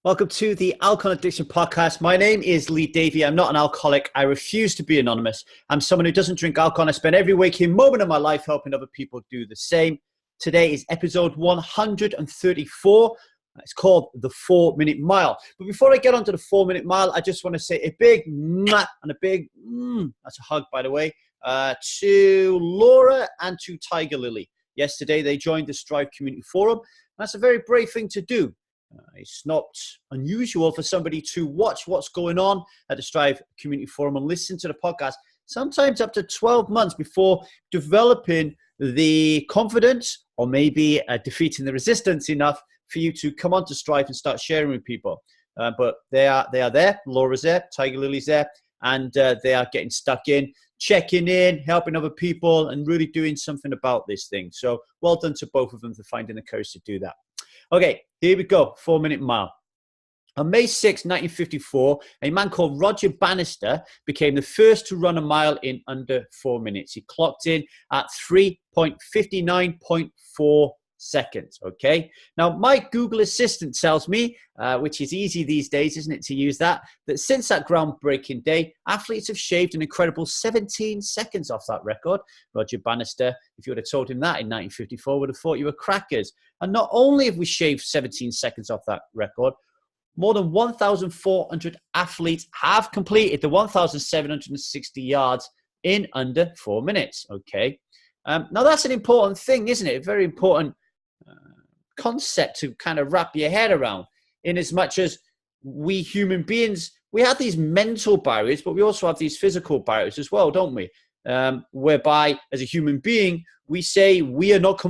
Welcome to the Alcohol Addiction Podcast. My name is Lee Davy. I'm not an alcoholic. I refuse to be anonymous. I'm someone who doesn't drink alcohol. I spend every waking moment of my life helping other people do the same. Today is episode 134. It's called the 4-Minute Mile. But before I get onto the 4-Minute Mile, I just want to say a big mwah and a big that's a hug, by the way, to Laura and to Tiger Lily. Yesterday, they joined the Strive Community Forum. That's a very brave thing to do. It's not unusual for somebody to watch what's going on at the Strive Community Forum and listen to the podcast, sometimes up to 12 months before developing the confidence or maybe defeating the resistance enough for you to come on to Strive and start sharing with people. But they are there. Laura's there. Tiger Lily's there. And they are getting stuck in, checking in, helping other people, and really doing something about this thing. So well done to both of them for finding the courage to do that. Okay, here we go, 4-Minute Mile. On May 6, 1954, a man called Roger Bannister became the first to run a mile in under 4 minutes. He clocked in at 3.59.4 seconds, okay? Now, my Google Assistant tells me, which is easy these days, isn't it, to use that since that groundbreaking day, athletes have shaved an incredible 17 seconds off that record. Roger Bannister, if you would have told him that in 1954, would have thought you were crackers. And not only have we shaved 17 seconds off that record, more than 1,400 athletes have completed the 1,760 yards in under 4 minutes, okay? Now, that's an important thing, isn't it? A very important concept to kind of wrap your head around, in as much as we human beings, we have these mental barriers, but we also have these physical barriers as well, don't we? Whereby as a human being, we say we are not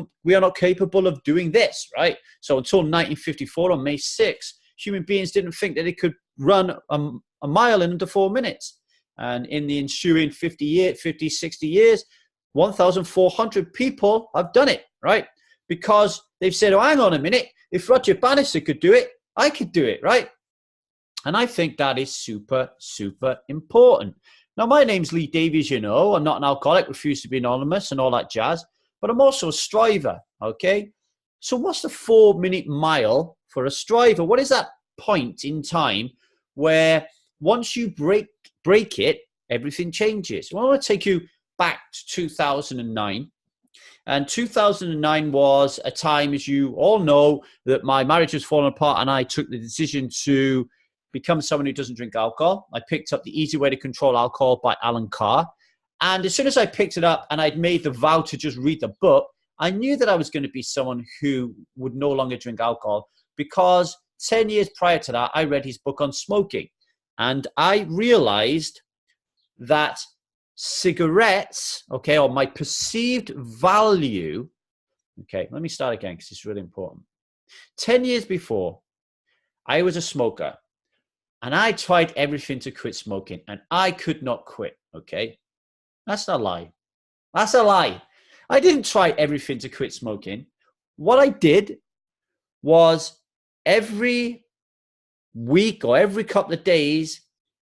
capable of doing this, right? So until 1954 on May 6, human beings didn't think that they could run a mile in under 4 minutes. And in the ensuing 50, 60 years, 1,400 people have done it, right? Because they've said, oh, hang on a minute, if Roger Bannister could do it, I could do it, right? And I think that is super, super important. Now, my name's Lee Davy, as you know. I'm not an alcoholic, refuse to be anonymous and all that jazz, but I'm also a striver, okay? So what's the 4-minute mile for a striver? What is that point in time where once you break it, everything changes? Well, I want to take you back to 2009. And 2009 was a time, as you all know, that my marriage was falling apart and I took the decision to become someone who doesn't drink alcohol. I picked up The Easy Way to Control Alcohol by Alan Carr. And as soon as I picked it up and I'd made the vow to just read the book, I knew that I was going to be someone who would no longer drink alcohol, because 10 years prior to that, I read his book on smoking. And I realized that cigarettes, okay, or my perceived value, okay, let me start again because it's really important. 10 years before, I was a smoker and I tried everything to quit smoking and I could not quit, okay? That's not a lie. That's a lie. I didn't try everything to quit smoking. What I did was every week or every couple of days,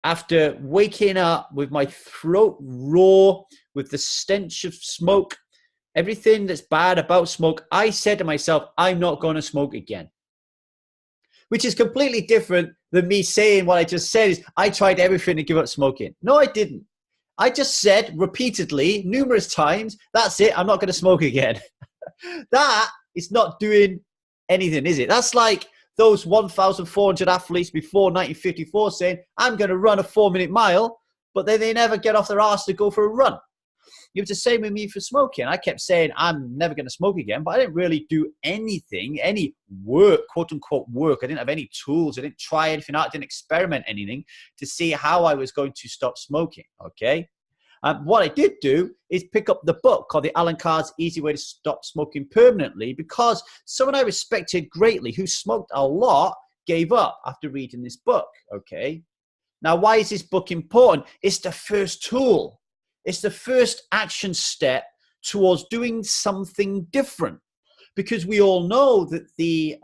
after waking up with my throat raw, with the stench of smoke, everything that's bad about smoke, I said to myself, I'm not going to smoke again. Which is completely different than me saying what I just said is, I tried everything to give up smoking. No, I didn't. I just said repeatedly, numerous times, that's it, I'm not going to smoke again. That is not doing anything, is it? That's like those 1,400 athletes before 1954 saying, I'm going to run a 4-minute mile, but then they never get off their arse to go for a run. It was the same with me for smoking. I kept saying, I'm never going to smoke again, but I didn't really do anything, any work, quote unquote work. I didn't have any tools. I didn't try anything out. I didn't experiment anything to see how I was going to stop smoking, okay? What I did do is pick up the book called The Alan Carr's Easy Way to Stop Smoking Permanently, because someone I respected greatly who smoked a lot gave up after reading this book, okay? Now, why is this book important? It's the first tool. It's the first action step towards doing something different. Because we all know that the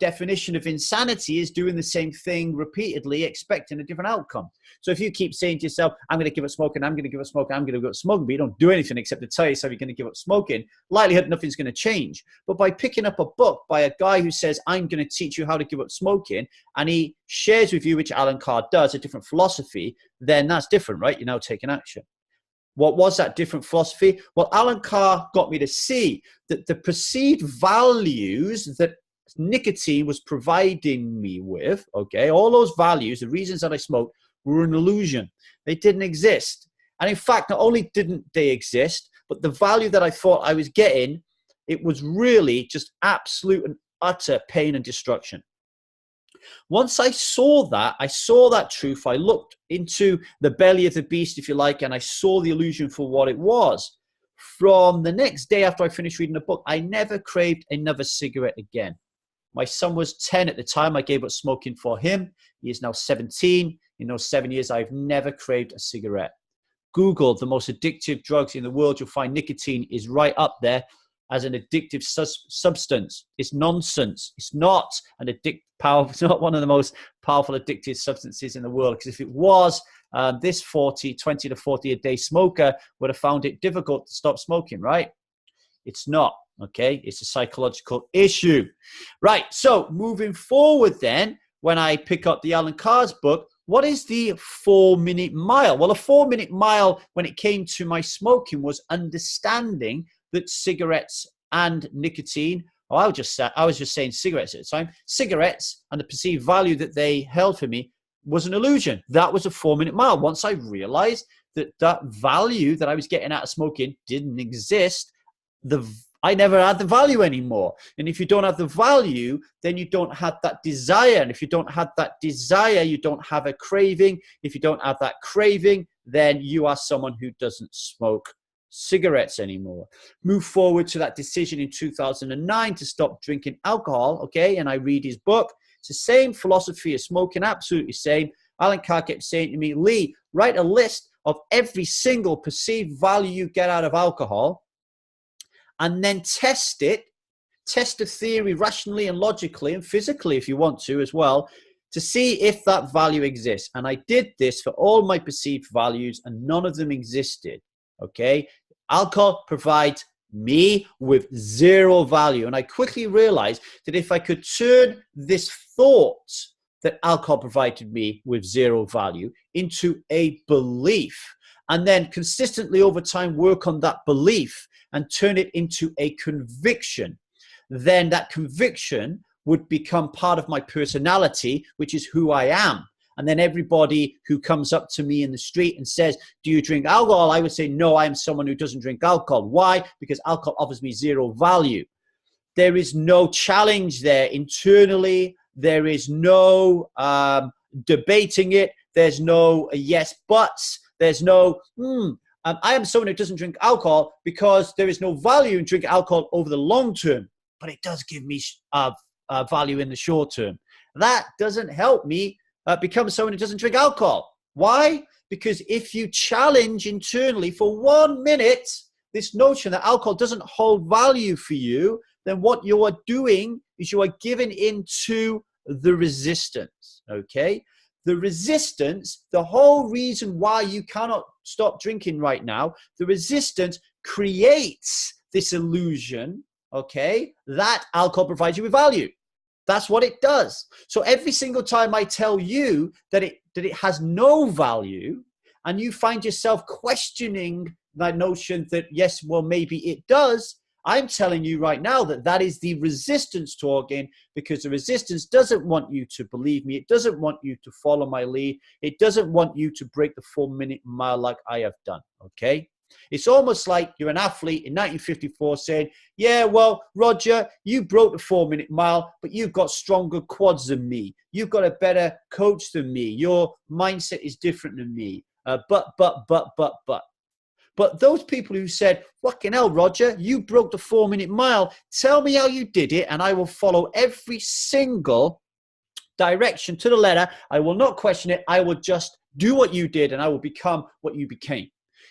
definition of insanity is doing the same thing repeatedly, expecting a different outcome. So if you keep saying to yourself, I'm going to give up smoking, I'm going to give up smoking, I'm going to give up smoking, but you don't do anything except to tell yourself you're going to give up smoking, likelihood nothing's going to change. But by picking up a book by a guy who says, I'm going to teach you how to give up smoking, and he shares with you, which Alan Carr does, a different philosophy, then that's different, right? You're now taking action. What was that different philosophy? Well, Alan Carr got me to see that the perceived values that nicotine was providing me with, okay, all those values, the reasons that I smoked, were an illusion. They didn't exist. And in fact, not only didn't they exist, but the value that I thought I was getting, it was really just absolute and utter pain and destruction. Once I saw that truth, I looked into the belly of the beast, if you like, and I saw the illusion for what it was. From the next day after I finished reading the book, I never craved another cigarette again. My son was 10 at the time. I gave up smoking for him. He is now 17. In those 7 years, I've never craved a cigarette. Google the most addictive drugs in the world. You'll find nicotine is right up there as an addictive substance. It's nonsense. It's not an it's not one of the most powerful addictive substances in the world. Because if it was, this 20 to 40 a day smoker would have found it difficult to stop smoking, right? It's not, okay? It's a psychological issue. Right, so moving forward then, when I pick up the Alan Carr's book, what is the 4-minute mile? Well, a 4-minute mile when it came to my smoking was understanding that cigarettes and nicotine, I was just saying cigarettes at the time, cigarettes and the perceived value that they held for me was an illusion. That was a 4-minute mile. Once I realized that that value that I was getting out of smoking didn't exist, I never had the value anymore. And if you don't have the value, then you don't have that desire. And if you don't have that desire, you don't have a craving. If you don't have that craving, then you are someone who doesn't smoke cigarettes anymore. Move forward to that decision in 2009 to stop drinking alcohol, okay? And I read his book. It's the same philosophy as smoking, absolutely same. Alan Carr kept saying to me, Lee, write a list of every single perceived value you get out of alcohol, and then test it, test the theory rationally and logically and physically if you want to as well, to see if that value exists. And I did this for all my perceived values and none of them existed, okay? Alcohol provides me with zero value. And I quickly realized that if I could turn this thought that alcohol provided me with zero value into a belief, and then consistently over time work on that belief and turn it into a conviction, then that conviction would become part of my personality, which is who I am. And then everybody who comes up to me in the street and says, do you drink alcohol? I would say, no, I am someone who doesn't drink alcohol. Why? Because alcohol offers me zero value. There is no challenge there internally. There is no debating it. There's no yes buts. There's no, I am someone who doesn't drink alcohol because there is no value in drinking alcohol over the long term, but it does give me value in the short term. That doesn't help me become someone who doesn't drink alcohol. Why? Because if you challenge internally for 1 minute this notion that alcohol doesn't hold value for you, then what you are doing is you are giving into the resistance, okay? The resistance, the whole reason why you cannot stop drinking right now, the resistance creates this illusion, okay, that alcohol provides you with value. That's what it does. So every single time I tell you that it has no value and you find yourself questioning that notion that, yes, well, maybe it does, I'm telling you right now that that is the resistance talking, because the resistance doesn't want you to believe me. It doesn't want you to follow my lead. It doesn't want you to break the 4-minute mile like I have done, okay? It's almost like you're an athlete in 1954 saying, yeah, well, Roger, you broke the 4-minute mile, but you've got stronger quads than me. You've got a better coach than me. Your mindset is different than me. But. But those people who said, fucking hell, Roger, you broke the 4-minute mile. Tell me how you did it, and I will follow every single direction to the letter. I will not question it. I will just do what you did, and I will become what you became.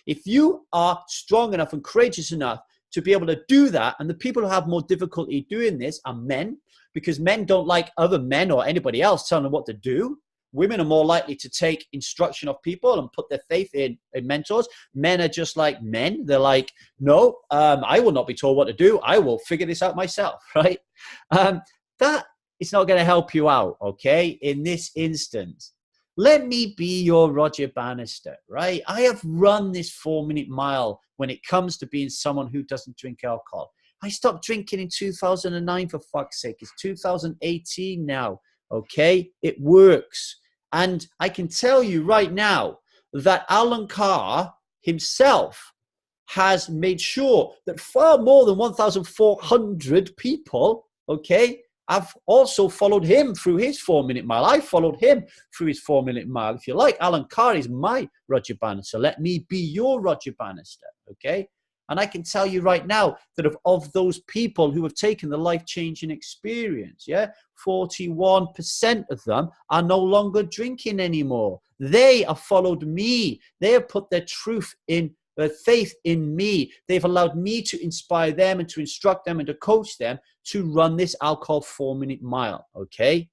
If you are strong enough and courageous enough to be able to do that. And the people who have more difficulty doing this are men, because men don't like other men or anybody else telling them what to do. Women are more likely to take instruction of people and put their faith in mentors. Men are just like men. They're like, no, I will not be told what to do. I will figure this out myself, right? That is not going to help you out, okay? In this instance, let me be your Roger Bannister, right? I have run this 4-minute mile when it comes to being someone who doesn't drink alcohol. I stopped drinking in 2009, for fuck's sake. It's 2018 now, okay? It works. And I can tell you right now that Alan Carr himself has made sure that far more than 1,400 people, okay, I've also followed him through his 4-minute mile. I followed him through his 4-minute mile. If you like, Alan Carr is my Roger Bannister. Let me be your Roger Bannister, okay? And I can tell you right now that of those people who have taken the life-changing experience, 41% of them are no longer drinking anymore. They have followed me. They have put their truth in, their faith in me. They've allowed me to inspire them and to instruct them and to coach them to run this alcohol 4-minute mile, okay?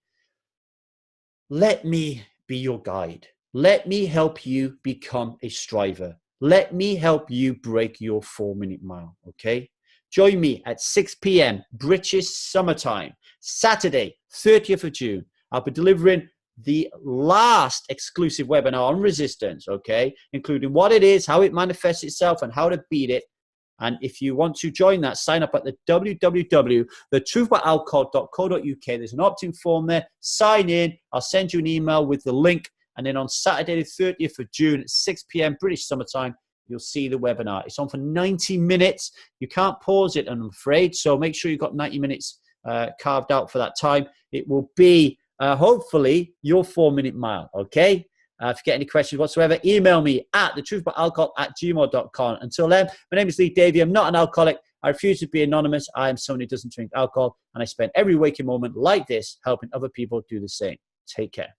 Let me be your guide. Let me help you become a striver. Let me help you break your 4-minute mile, okay? Join me at 6 p.m. British summertime, Saturday, 30th of June. I'll be delivering the last exclusive webinar on resistance, okay? Including what it is, how it manifests itself, and how to beat it. And if you want to join that, sign up at the www.thetruthaboutalcohol.co.uk. There's an opt-in form there. Sign in. I'll send you an email with the link. And then on Saturday, the 30th of June at 6 p.m. British summertime, you'll see the webinar. It's on for 90 minutes. You can't pause it, I'm afraid. So make sure you've got 90 minutes carved out for that time. It will be, hopefully, your 4-minute mile, okay? If you get any questions whatsoever, email me at thetruthaboutalcohol@gmail.com. Until then, my name is Lee Davy. I'm not an alcoholic. I refuse to be anonymous. I am someone who doesn't drink alcohol. And I spend every waking moment like this helping other people do the same. Take care.